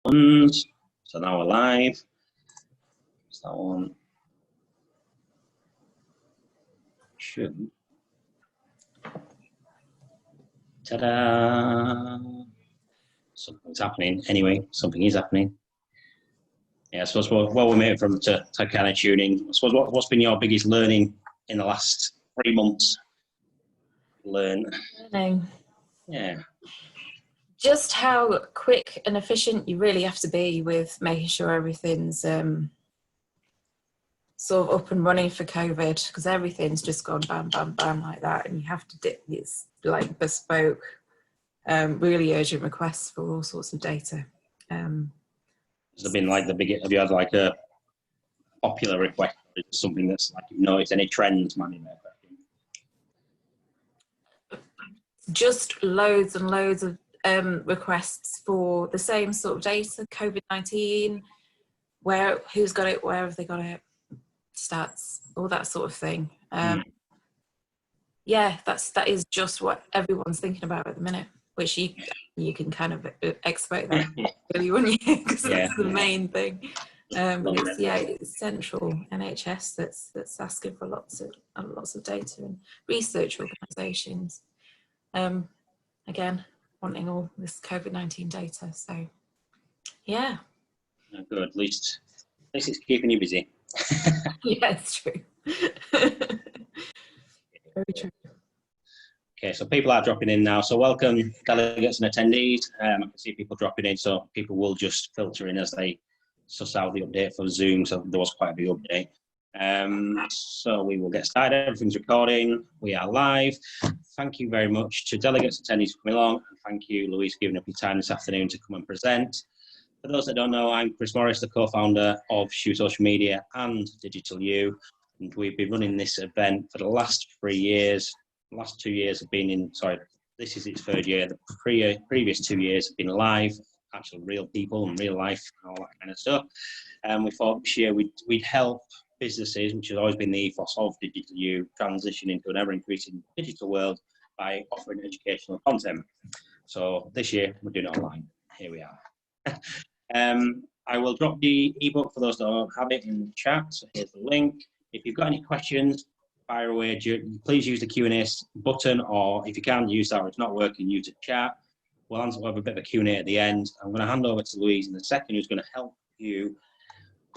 ones. So now we're live. Is that one? Should. Ta-da! Something's happening. Anyway, something is happening. Yeah, I suppose we're made from to kind of tuning. I suppose what's been your biggest learning in the last 3 months? Learning. Yeah. Just how quick and efficient you really have to be with making sure everything's sort of up and running for COVID, because everything's just gone bam, bam, bam like that, and you have to it's like bespoke, really urgent requests for all sorts of data. Has there been like have you had like a popular request, or something that's like you've noticed any trends, man, in there? Just loads and loads of requests for the same sort of data, COVID-19, who's got it, where have they got it, stats, all that sort of thing. Yeah, that is just what everyone's thinking about at the minute, which you can kind of expect that, really, wouldn't you? Because that's the main thing. It's central NHS that's asking for lots of data, and research organisations. Again, wanting all this COVID-19 data. So, yeah. Good. At least it's keeping you busy. Yeah, it's true. Very true. Okay, so people are dropping in now. So welcome, delegates and attendees. I can see people dropping in, so people will just filter in as they suss out the update for Zoom. So there was quite a big update. So we will get started. Everything's recording. We are live. Thank you very much to delegates and attendees for coming along. And thank you, Louise, for giving up your time this afternoon to come and present. For those that don't know, I'm Chris Morris, the co-founder of Shoe Social Media and Digital U. And we've been running this event for the last 3 years. The last 2 years have been this is its third year. The previous 2 years have been live, actual real people and real life and all that kind of stuff. And we thought this year we'd help businesses, which has always been the ethos of Digital U, transition into an ever-increasing digital world by offering educational content. So this year we're doing it online. Here we are. I will drop the ebook for those that don't have it in the chat. So here's the link. If you've got any questions, fire away. Please use the Q&A button, or if you can't use that or it's not working, use the chat. We'll have a bit of a Q&A at the end. I'm going to hand over to Louise in a second, who's going to help you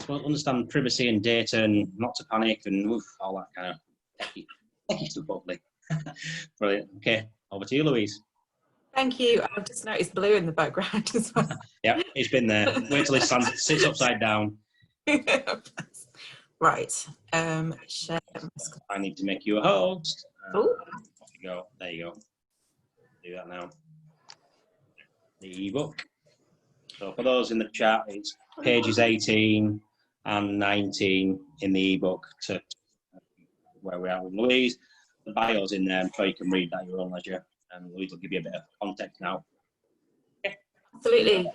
understand privacy and data and not to panic and all that kind of techie stuff, hopefully. Brilliant. Okay, over to you, Louise. Thank you. I've just noticed blue in the background as well. Yeah, it's been there. Wait till it sits upside down. Right. Share. I need to make you a host. Oh. There you go. Do that now. The ebook. So for those in the chat, it's pages 18 and 19 in the ebook to where we are with Louise. The bio's in there, so you can read that at your own leisure. And Louise will give you a bit of context now. Absolutely.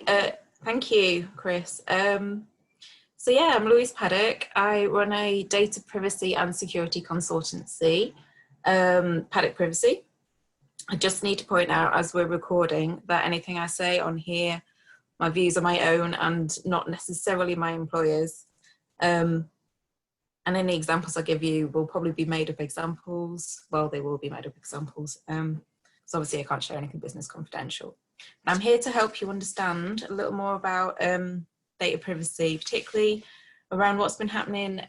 Thank you, Chris. So yeah, I'm Louise Paddock. I run a data privacy and security consultancy, Paddock Privacy. I just need to point out as we're recording that anything I say on here, my views are my own and not necessarily my employer's. And any examples I give you will probably be made up examples. Well, they will be made up examples. So obviously I can't share anything business confidential. I'm here to help you understand a little more about data privacy, particularly around what's been happening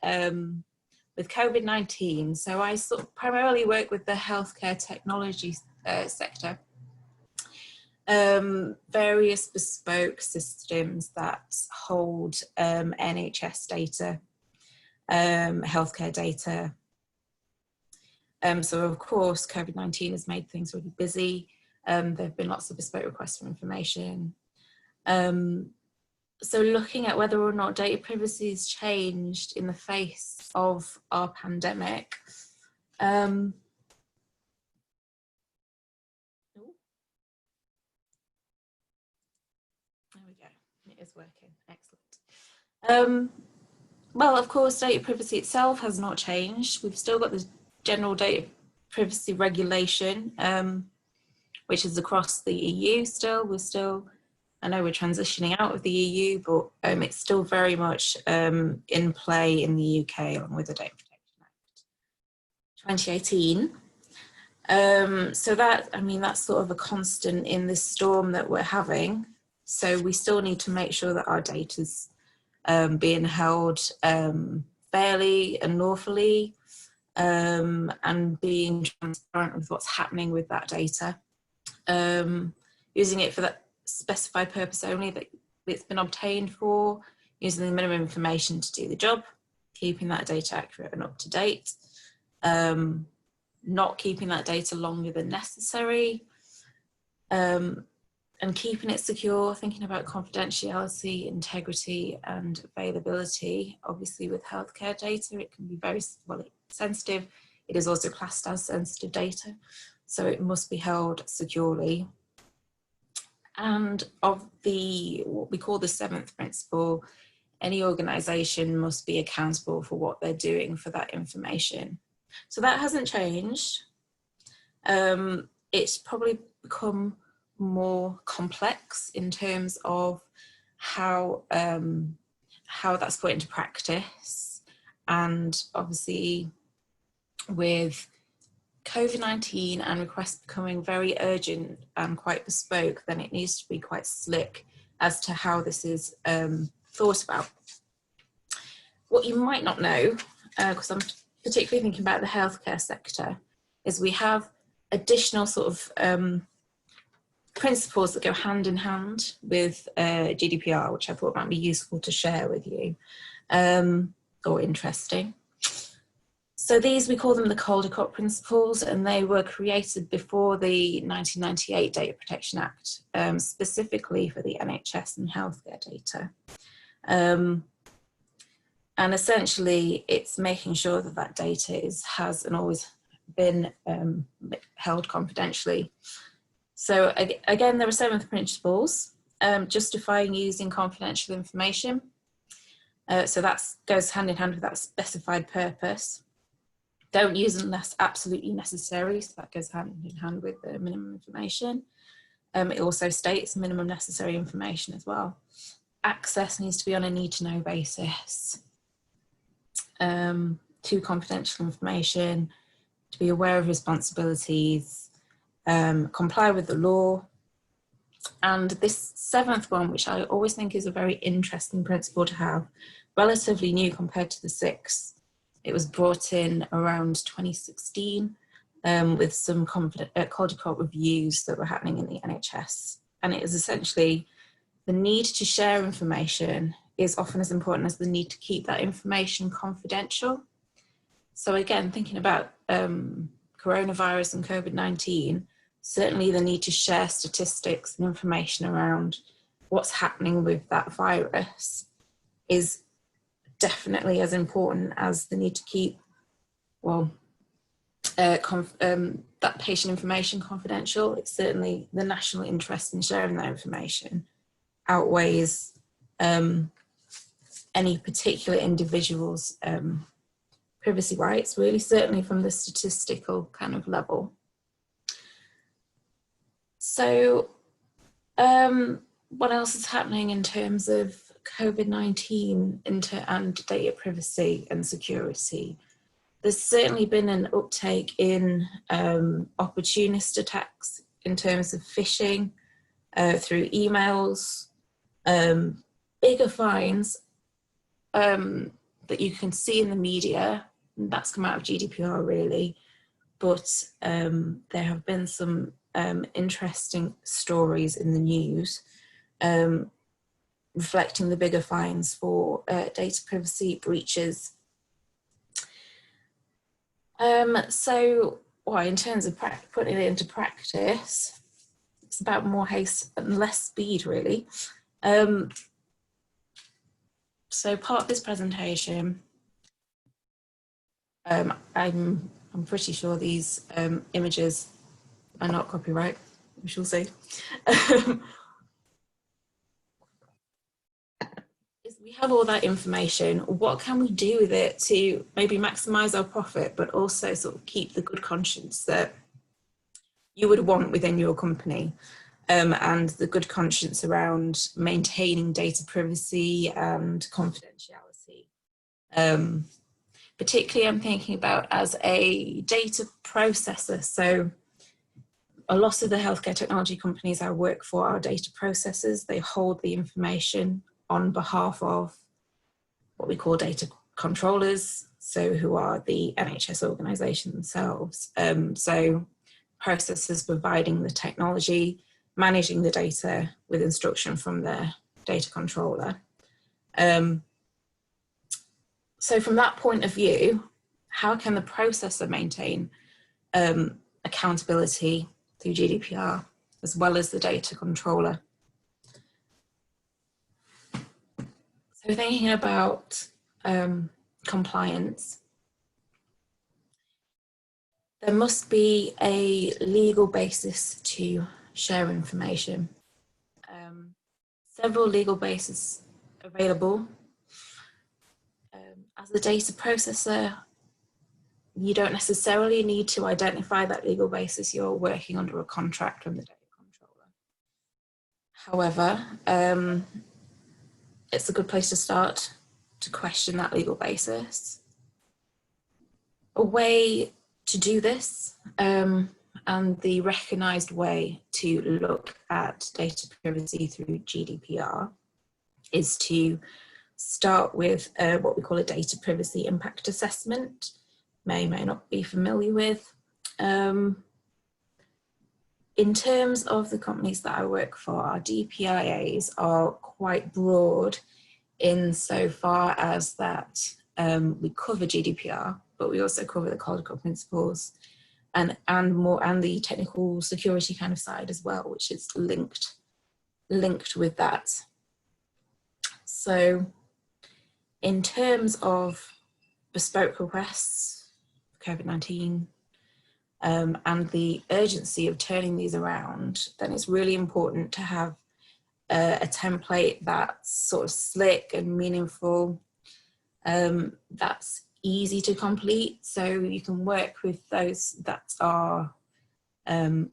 with COVID-19. So I sort of primarily work with the healthcare technology sector. Various bespoke systems that hold NHS data, healthcare data. So of course, COVID-19 has made things really busy. There have been lots of bespoke requests for information. So looking at whether or not data privacy has changed in the face of our pandemic. There we go, it is working, excellent. Well, of course, data privacy itself has not changed. We've still got the general data privacy regulation, which is across the EU still. We're still I know we're transitioning out of the EU, but it's still very much in play in the UK, along with the Data Protection Act 2018. So that, I mean, that's sort of a constant in this storm that we're having. So we still need to make sure that our data's being held fairly and lawfully, and being transparent with what's happening with that data. Using it for that specified purpose only that it's been obtained for, using the minimum information to do the job, keeping that data accurate and up to date, not keeping that data longer than necessary, and keeping it secure, thinking about confidentiality, integrity and availability. Obviously with healthcare data, it can be very sensitive. It is also classed as sensitive data, so it must be held securely. And of what we call the 7th principle, any organisation must be accountable for what they're doing for that information. So that hasn't changed. It's probably become more complex in terms of how that's put into practice. And obviously with COVID-19 and requests becoming very urgent and quite bespoke, then it needs to be quite slick as to how this is thought about. What you might not know, because I'm particularly thinking about the healthcare sector, is we have additional sort of principles that go hand in hand with GDPR, which I thought might be useful to share with you, or interesting. So these, we call them the Caldecott principles, and they were created before the 1998 Data Protection Act, specifically for the NHS and healthcare data. And essentially, it's making sure that that data has and always been held confidentially. So again, there are 7 principles, justifying using confidential information. So that goes hand in hand with that specified purpose. Don't use unless absolutely necessary, so that goes hand in hand with the minimum information. It also states minimum necessary information as well. Access needs to be on a need-to-know basis to confidential information, to be aware of responsibilities, comply with the law. And this 7th one, which I always think is a very interesting principle to have, relatively new compared to the 6th. It was brought in around 2016 with some Caldecott reviews that were happening in the NHS. And it is essentially the need to share information is often as important as the need to keep that information confidential. So again, thinking about coronavirus and COVID-19, certainly the need to share statistics and information around what's happening with that virus is definitely as important as the need to keep, that patient information confidential. It's certainly the national interest in sharing that information outweighs any particular individual's privacy rights, really, certainly from the statistical kind of level. So what else is happening in terms of COVID-19 and data privacy and security? There's certainly been an uptake in opportunist attacks in terms of phishing through emails, bigger fines that you can see in the media. That's come out of GDPR really, but there have been some interesting stories in the news reflecting the bigger fines for data privacy breaches. So in terms of putting it into practice, it's about more haste and less speed, really. So part of this presentation, I'm pretty sure these images are not copyright, we shall see. We have all that information. What can we do with it to maybe maximize our profit, but also sort of keep the good conscience that you would want within your company? and the good conscience around maintaining data privacy and confidentiality. Particularly I'm thinking about as a data processor. So a lot of the healthcare technology companies I work for are data processors. They hold the information on behalf of what we call data controllers, so who are the NHS organisation themselves. So processors providing the technology, managing the data with instruction from their data controller. So from that point of view, how can the processor maintain accountability through GDPR as well as the data controller? So thinking about compliance, there must be a legal basis to share information. Several legal bases available. As a data processor, you don't necessarily need to identify that legal basis. You're working under a contract from the data controller. However, it's a good place to start to question that legal basis. A way to do this, and the recognised way to look at data privacy through GDPR, is to start with what we call a data privacy impact assessment. May not be familiar with. In terms of the companies that I work for, our DPIAs are quite broad insofar as that we cover GDPR, but we also cover the Code of Principles and the technical security kind of side as well, which is linked with that. So in terms of bespoke requests, COVID-19, and the urgency of turning these around, then it's really important to have a template that's sort of slick and meaningful, that's easy to complete, so you can work with those that are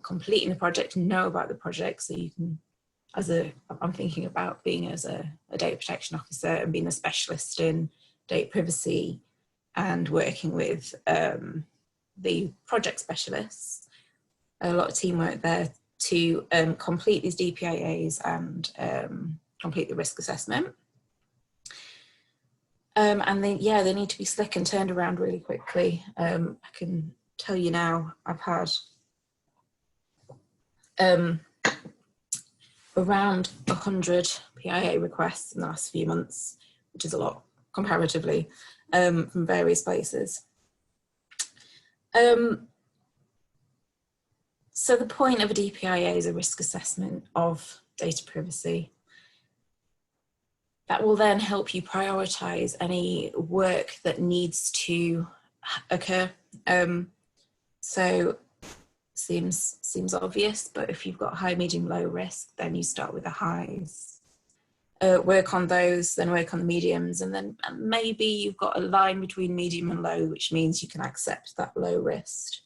completing the project and know about the project. So you can, I'm thinking about being as a data protection officer and being a specialist in data privacy and working with the project specialists, a lot of teamwork there to complete these DPIAs and complete the risk assessment. And then, yeah, they need to be slick and turned around really quickly. I can tell you now, I've had around 100 PIA requests in the last few months, which is a lot comparatively, from various places. So the point of a DPIA is a risk assessment of data privacy. That will then help you prioritise any work that needs to occur. So seems obvious, but if you've got high, medium, low risk, then you start with the highs. Work on those, then work on the mediums, and then maybe you've got a line between medium and low, which means you can accept that low risk,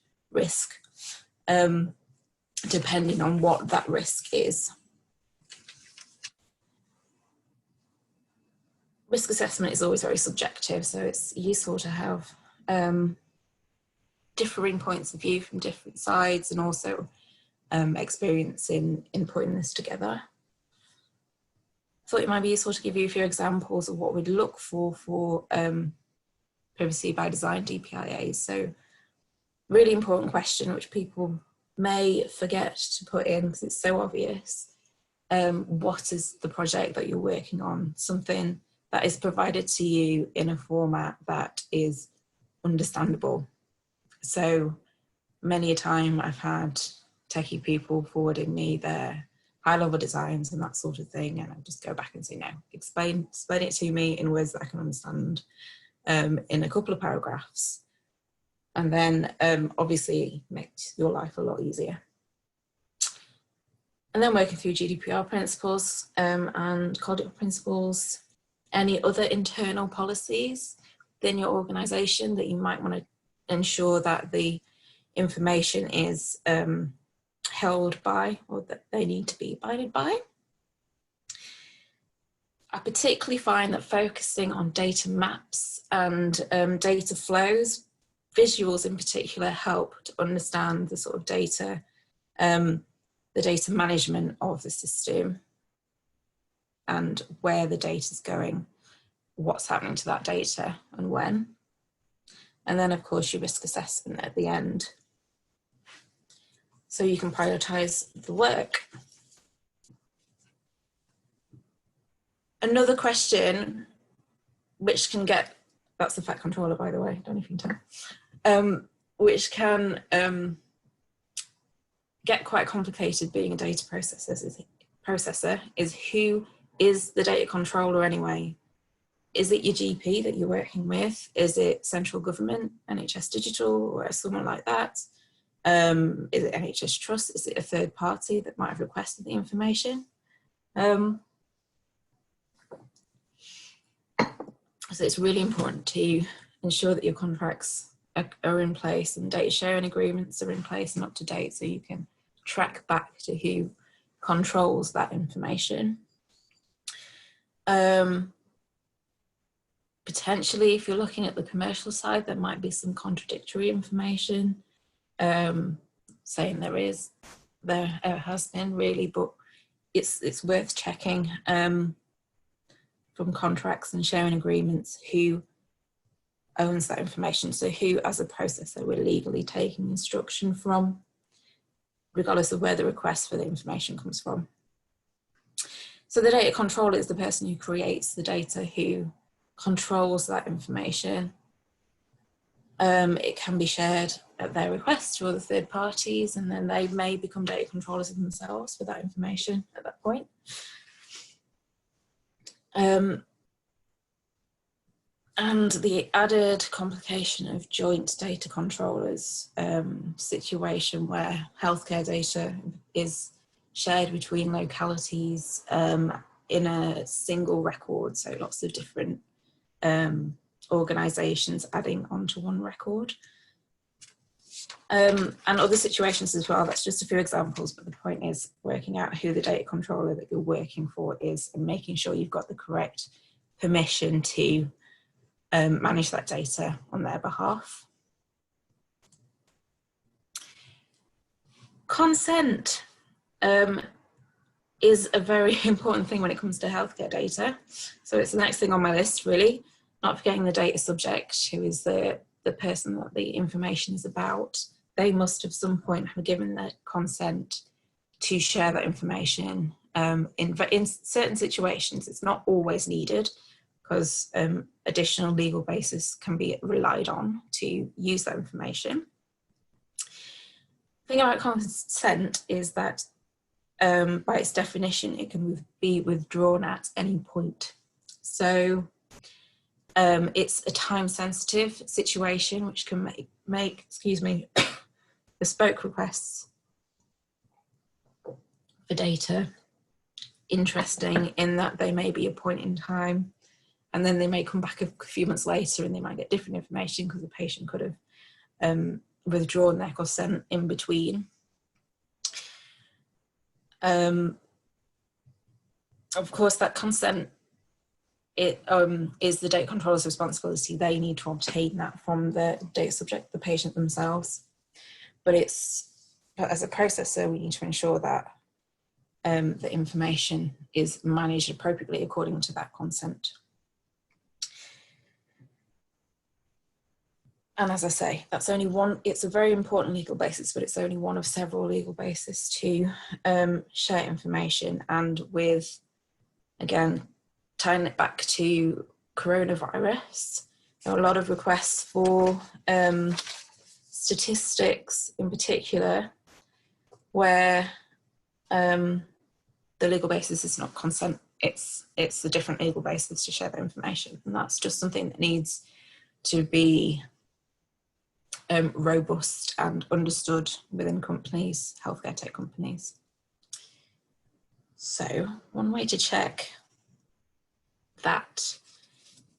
depending on what that risk is. Risk assessment is always very subjective, so it's useful to have differing points of view from different sides, and also experience in putting this together. I thought it might be useful to give you a few examples of what we'd look for privacy by design DPIAs. So really important question, which people may forget to put in because it's so obvious. What is the project that you're working on? Something that is provided to you in a format that is understandable. So many a time I've had techie people forwarding me their high-level designs and that sort of thing, and I just go back and say, no, explain it to me in words that I can understand in a couple of paragraphs. And then obviously makes your life a lot easier. And then working through GDPR principles and Code of Principles, any other internal policies within your organisation that you might want to ensure that the information is held by, or that they need to be abided by. I particularly find that focusing on data maps and data flows, visuals in particular, help to understand the sort of data, the data management of the system and where the data is going, what's happening to that data and when. And then of course your risk assessment at the end, so you can prioritize the work. Another question which can get, that's the fact controller, by the way, don't know if you can tell, which can get quite complicated being a data processor is who is the data controller anyway? Is it your GP that you're working with? Is it central government, NHS Digital, or someone like that? Is it NHS Trust? Is it a third party that might have requested the information? So it's really important to ensure that your contracts are in place and data sharing agreements are in place and up to date, so you can track back to who controls that information. Potentially, if you're looking at the commercial side, there might be some contradictory information, saying there has been really, but it's worth checking from contracts and sharing agreements who owns that information. So who, as a processor, we're legally taking instruction from, regardless of where the request for the information comes from. So the data controller is the person who creates the data, who controls that information. It can be shared at their request to other third parties, and then they may become data controllers themselves for that information at that point. And the added complication of joint data controllers, situation where healthcare data is shared between localities in a single record, so lots of different organisations adding onto one record. And other situations as well. That's just a few examples, but the point is working out who the data controller that you're working for is and making sure you've got the correct permission to manage that data on their behalf. Consent is a very important thing when it comes to healthcare data. So it's the next thing on my list, really. Not forgetting the data subject, who is the person that the information is about. They must at some point have given their consent to share that information. In certain situations, it's not always needed, because additional legal basis can be relied on to use that information. The thing about consent is that by its definition, it can be withdrawn at any point. So it's a time-sensitive situation, which can make bespoke requests for data interesting, in that they may be a point in time, and then they may come back a few months later and they might get different information because the patient could have withdrawn their consent in between. Of course, that consent is the data controller's responsibility. They need to obtain that from the data subject, the patient themselves. But as a processor, we need to ensure that the information is managed appropriately according to that consent. And as I say, that's only one, it's a very important legal basis, but it's only one of several legal bases to share information. And with, again, tying it back to coronavirus, there are a lot of requests for statistics in particular, where the legal basis is not consent, it's a different legal basis to share that information. And that's just something that needs to be robust and understood within companies, healthcare tech companies. So one way to check that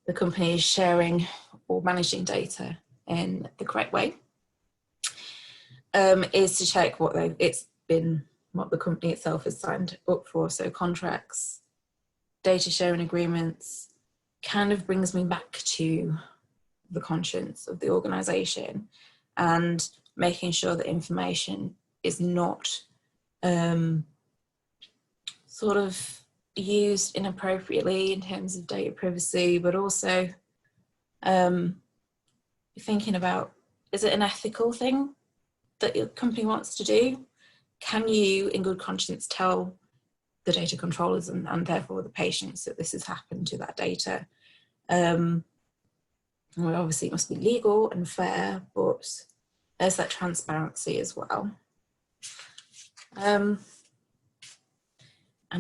the company is sharing or managing data in the correct way is to check been what the company itself has signed up for. So contracts, data sharing agreements, kind of brings me back to the conscience of the organisation and making sure that information is not sort of used inappropriately in terms of data privacy, but also thinking about, is it an ethical thing that your company wants to do? Can you, in good conscience, tell the data controllers and therefore the patients that this has happened to that data? Well, obviously it must be legal and fair, but there's that transparency as well. And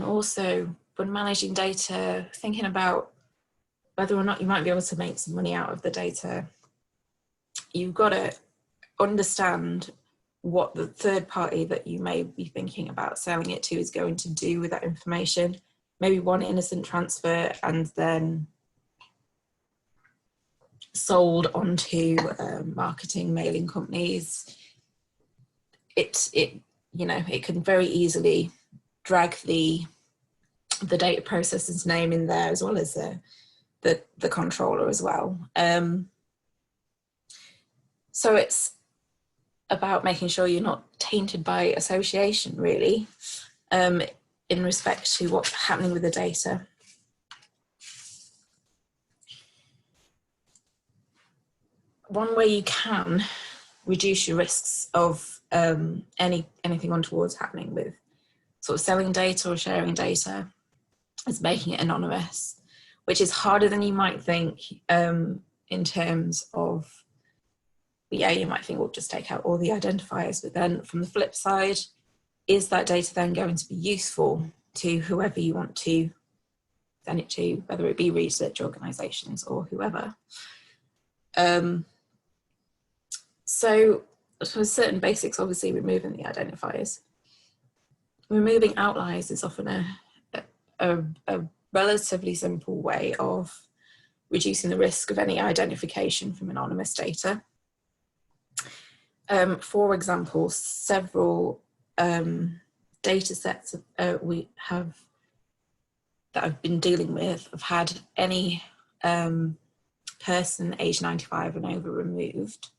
also, when managing data, thinking about whether or not you might be able to make some money out of the data, you've got to understand what the third party that you may be thinking about selling it to is going to do with that information. Maybe one innocent transfer and then sold onto marketing mailing companies. It can very easily drag the data processor's name in there, as well as the controller as well. So it's about making sure you're not tainted by association, really, in respect to what's happening with the data. One way you can reduce your risks of anything untoward happening with sort of selling data or sharing data is making it anonymous, which is harder than you might think, in terms of, yeah, you might think, we'll just take out all the identifiers, but then from the flip side, is that data then going to be useful to whoever you want to send it to, whether it be research organisations or whoever? So for certain basics, obviously removing the identifiers. Removing outliers is often a relatively simple way of reducing the risk of any identification from anonymous data. For example, several data sets we have that I've been dealing with have had any person aged 95 and over removed.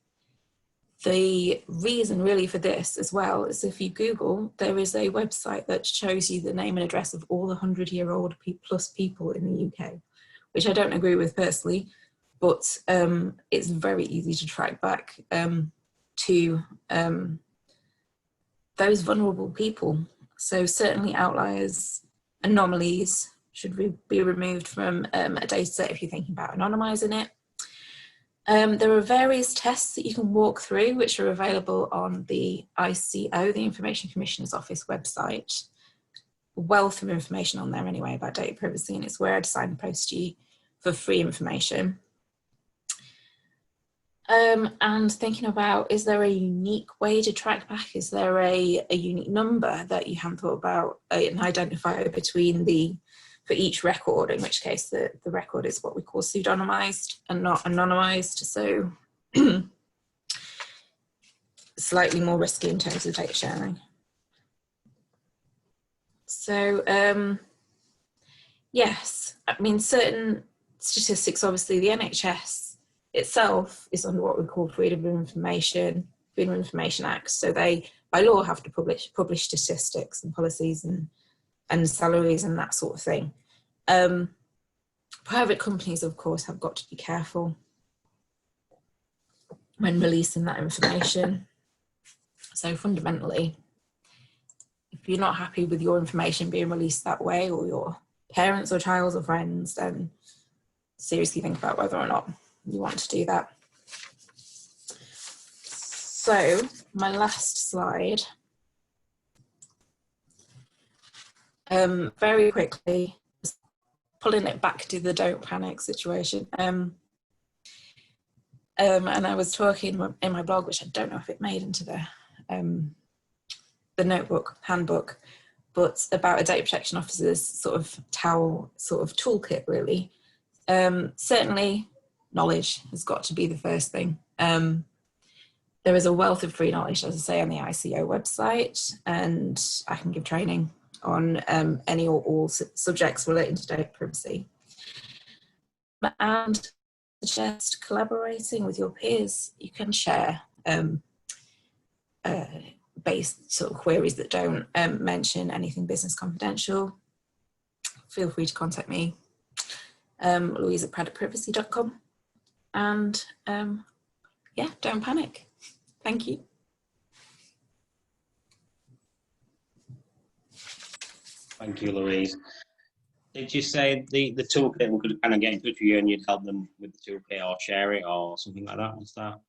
The reason really for this as well is, if you Google, there is a website that shows you the name and address of all the 100-year-old plus people in the UK, which I don't agree with personally, but it's very easy to track back to those vulnerable people. So certainly outliers, anomalies should be removed from a data set if you're thinking about anonymising it. There are various tests that you can walk through, which are available on the ICO, the Information Commissioner's Office website. A wealth of information on there anyway about data privacy, and it's where I'd signpost you for free information. And thinking about, is there a unique way to track back? Is there a unique number that you haven't thought about, an identifier between for each record, in which case the record is what we call pseudonymized and not anonymized, so slightly more risky in terms of data sharing. So yes, I mean, certain statistics, obviously the NHS itself is under what we call Freedom of Information Act, so they by law have to publish statistics and policies and salaries and that sort of thing. Private companies, of course, have got to be careful when releasing that information. So fundamentally, if you're not happy with your information being released that way, or your parents or child or friends, then seriously think about whether or not you want to do that. So my last slide. Very quickly, pulling it back to the don't panic situation. And I was talking in my blog, which I don't know if it made into the handbook, but about a data protection officer's sort of toolkit, really. Certainly, knowledge has got to be the first thing. there is a wealth of free knowledge, as I say, on the ICO website, and I can give training on any or all subjects relating to data privacy. And suggest collaborating with your peers. You can share based sort of queries that don't mention anything business confidential. Feel free to contact me, Louise at PaddockPrivacy.com, and yeah, don't panic. Thank you. Thank you, Louise. Did you say the toolkit, we could kind of get in touch with you and you'd help them with the toolkit or share it or something like that? Is that?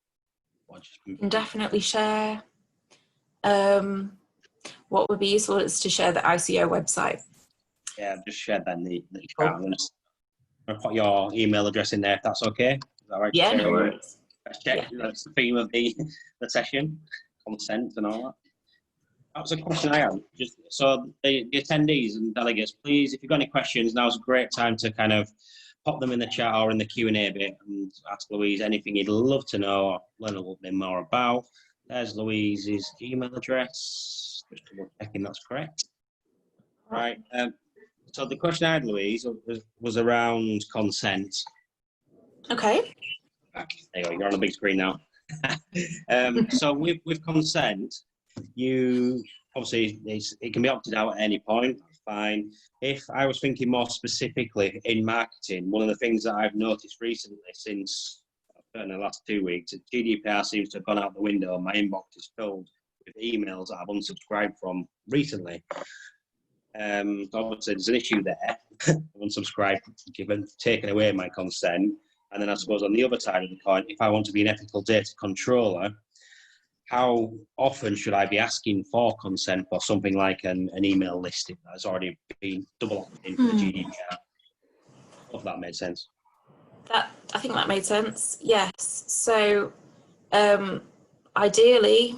You can definitely share. What would be useful is to share the ICO website. Yeah, I've just shared that in the chat. I'm going to put your email address in there if that's okay. Is that right? Yeah, no worries. Let's check. Yeah. That's the theme of the session, consent and all that. That was a question I had. Just so the attendees and delegates, please, if you've got any questions, now's a great time to kind of pop them in the chat or in the Q&A bit and ask Louise anything you'd love to know or learn a little bit more about. There's Louise's email address. Just double checking that's correct. Right. So the question I had, Louise, was around consent. Okay. There you go. You're on the big screen now. So with consent, you obviously it can be opted out at any point. Fine. If I was thinking more specifically in marketing, one of the things that I've noticed recently since in the last 2 weeks, GDPR seems to have gone out the window. My inbox is filled with emails that I've unsubscribed from recently. So obviously there's an issue there. I've unsubscribed, taken away my consent. And then I suppose on the other side of the coin, if I want to be an ethical data controller, how often should I be asking for consent for something like an email listing that has already been double opted in for the GDPR? If that made sense. I think that made sense. Yes. So ideally,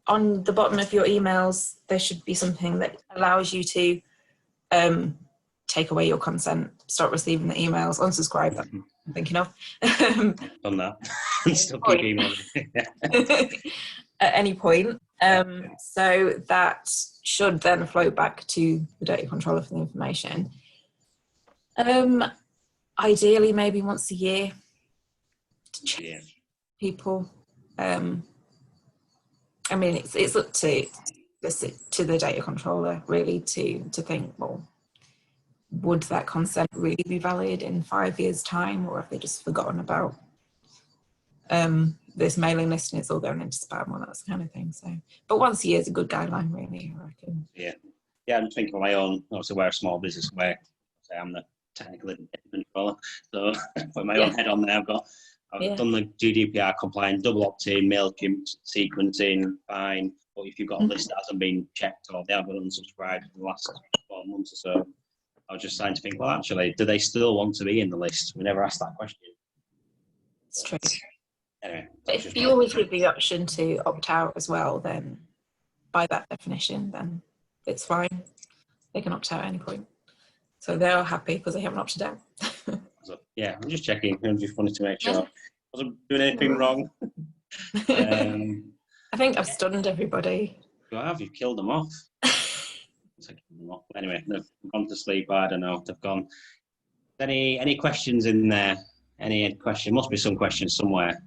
on the bottom of your emails, there should be something that allows you to take away your consent, start receiving the emails, unsubscribe. That I'm thinking of. Done that. Still keep emailing. At any point. So that should then flow back to the data controller for the information. Ideally, maybe once a year to check people. I mean, it's up to the data controller really to think, well, would that consent really be valid in 5 years' time, or have they just forgotten about this mailing list and it's all going into spam or that kind of thing? So, but once a year is a good guideline, really, I reckon. Yeah, I'm thinking of my own. Obviously, we're a small business where I'm the technical controller, so put my own head on there. I've done the GDPR compliant, double opt-in, MailChimp sequencing, fine. But if you've got a list that hasn't been checked or they haven't unsubscribed in the last 12 months or so, I was just starting to think, well, actually, do they still want to be in the list? We never asked that question. It's true. Anyway, if you always give the option to opt out as well, then by that definition, then it's fine. They can opt out at any point. So they're happy because they haven't opted out. So, yeah, I'm just checking. I just wanted to make sure I wasn't doing anything wrong. I think I've stunned everybody. You have. You've killed them off. Anyway, they've gone to sleep. I don't know. They've gone. Any questions in there? Any question? Must be some questions somewhere.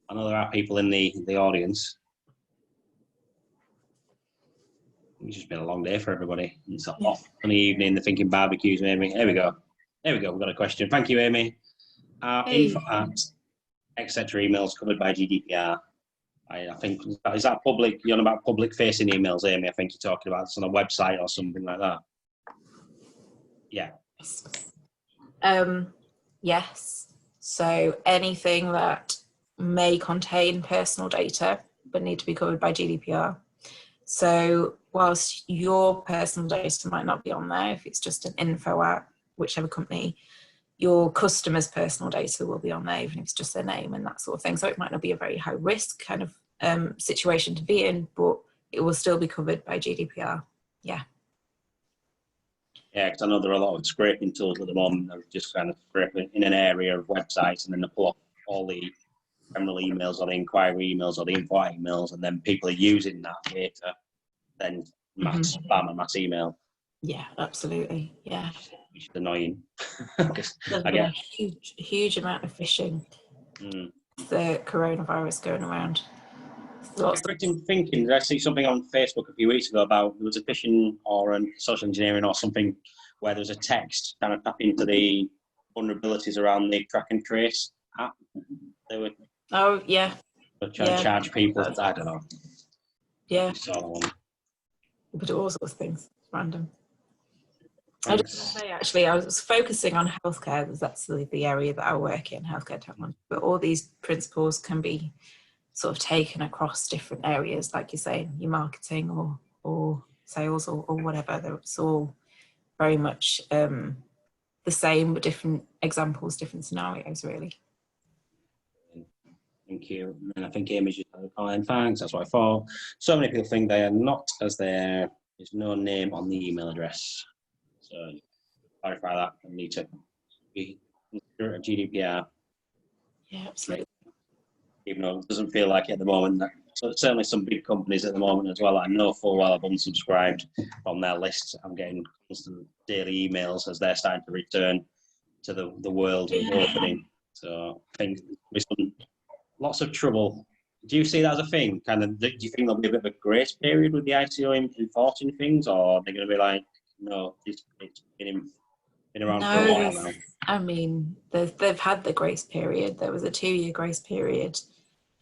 I know there are people in the audience. It's just been a long day for everybody. It's off on the evening. They're thinking barbecues, maybe. There we go. We've got a question. Thank you, Amy. Info at etc. emails covered by GDPR. I think, is that public? You're on about public facing emails, Amy? I think you're talking about it's on a website or something like that. Yeah. Yes. So anything that may contain personal data but need to be covered by GDPR. So whilst your personal data might not be on there, if it's just an info at whichever company, your customer's personal data will be on there, even if it's just their name and that sort of thing. So it might not be a very high risk kind of situation to be in, but it will still be covered by GDPR. Yeah. Yeah, because I know there are a lot of scraping tools at the moment that are just kind of scraping in an area of websites and then they pull up all the general emails or the inquiry emails or the import emails, and then people are using that data, then mass spam and mass email. Yeah, absolutely. Yeah. Which is annoying. There's been a huge amount of phishing. The coronavirus going around. I'm thinking, did I see something on Facebook a few weeks ago about there was a phishing or a social engineering or something where there was a text kind of tap into the vulnerabilities around the track and trace app? They were trying to charge people. I don't know. Yeah. But all sorts of things. Random. I just want to say, actually, I was focusing on healthcare because that's the area that I work in, healthcare technology. But all these principles can be sort of taken across different areas, like you say, your marketing or sales or whatever. It's all very much the same, but different examples, different scenarios, really. Thank you. And I think Amy just had a comment. Thanks. That's what I thought. So many people think they are not, as there is no name on the email address. So clarify that. I need to be considerate of GDPR. Yeah, absolutely. Even though it doesn't feel like it at the moment. So certainly some big companies at the moment as well. I know full well I've unsubscribed from their lists. I'm getting constant daily emails as they're starting to return to the world of opening. So I think with lots of trouble. Do you see that as a thing? Kind of, do you think there'll be a bit of a grace period with the ICO enforcing things, or are they going to be like, no, it's been around for a while now? I mean, they've had the grace period. There was a 2-year grace period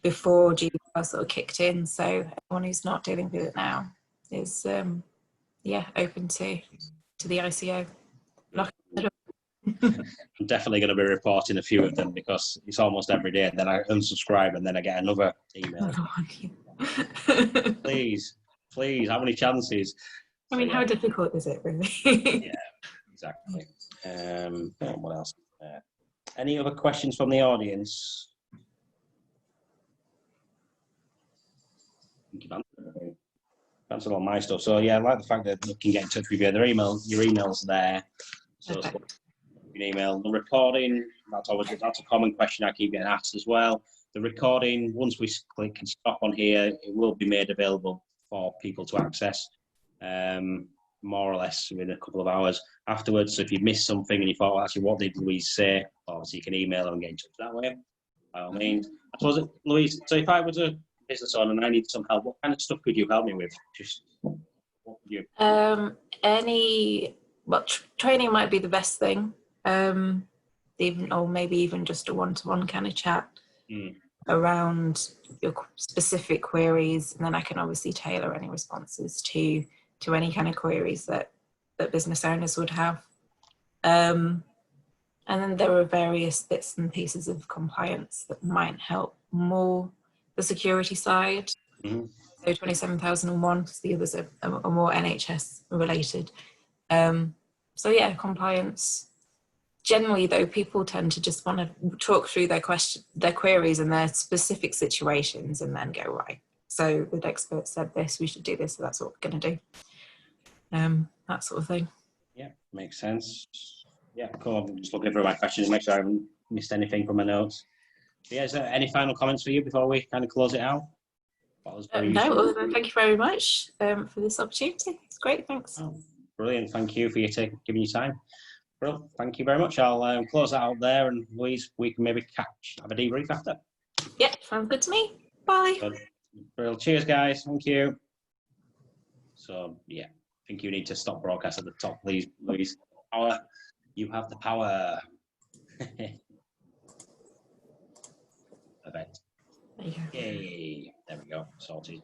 before GDPR sort of kicked in. So anyone who's not dealing with it now is, open to the ICO. I'm definitely going to be reporting a few of them because it's almost every day. Then I unsubscribe and then I get another email. Please, how many chances? I mean, how difficult is it, really? Yeah, exactly. What else? Any other questions from the audience? You've answered all my stuff. So yeah, I like the fact that you can get in touch with you. Your email's there. So an email. The recording, that's a common question I keep getting asked as well. The recording, once we click and stop on here, it will be made available for people to access more or less within a couple of hours afterwards. So if you missed something and you thought, well, actually, what did Louise say? Obviously, you can email her and get in touch that way. By all means. I suppose, Louise, so if I was a business owner and I need some help, what kind of stuff could you help me with? Just what would you? Training might be the best thing. Maybe even just a one-to-one kind of chat around your specific queries, and then I can obviously tailor any responses to any kind of queries that business owners would have. And then there are various bits and pieces of compliance that might help more the security side. So 27001, because the others are more NHS related. So yeah, compliance. Generally, though, people tend to just want to talk through their queries and their specific situations, and then go, right, so the expert said this, we should do this, so that's what we're going to do. That sort of thing. Yeah, makes sense. Yeah, cool. I'm just looking through my questions, make sure I haven't missed anything from my notes. But yeah, is there any final comments for you before we kind of close it out? No, other than thank you very much for this opportunity. It's great, thanks. Oh, brilliant. Thank you for giving your time. Well, thank you very much. I'll close that out there, and Louise, we can maybe have a debrief after. Yeah, sounds good to me. Bye. Well, cheers, guys. Thank you. So, yeah, I think you need to stop broadcast at the top, please, Louise. Power. You have the power. Perfect. There you go. Yay. There we go. Sorted.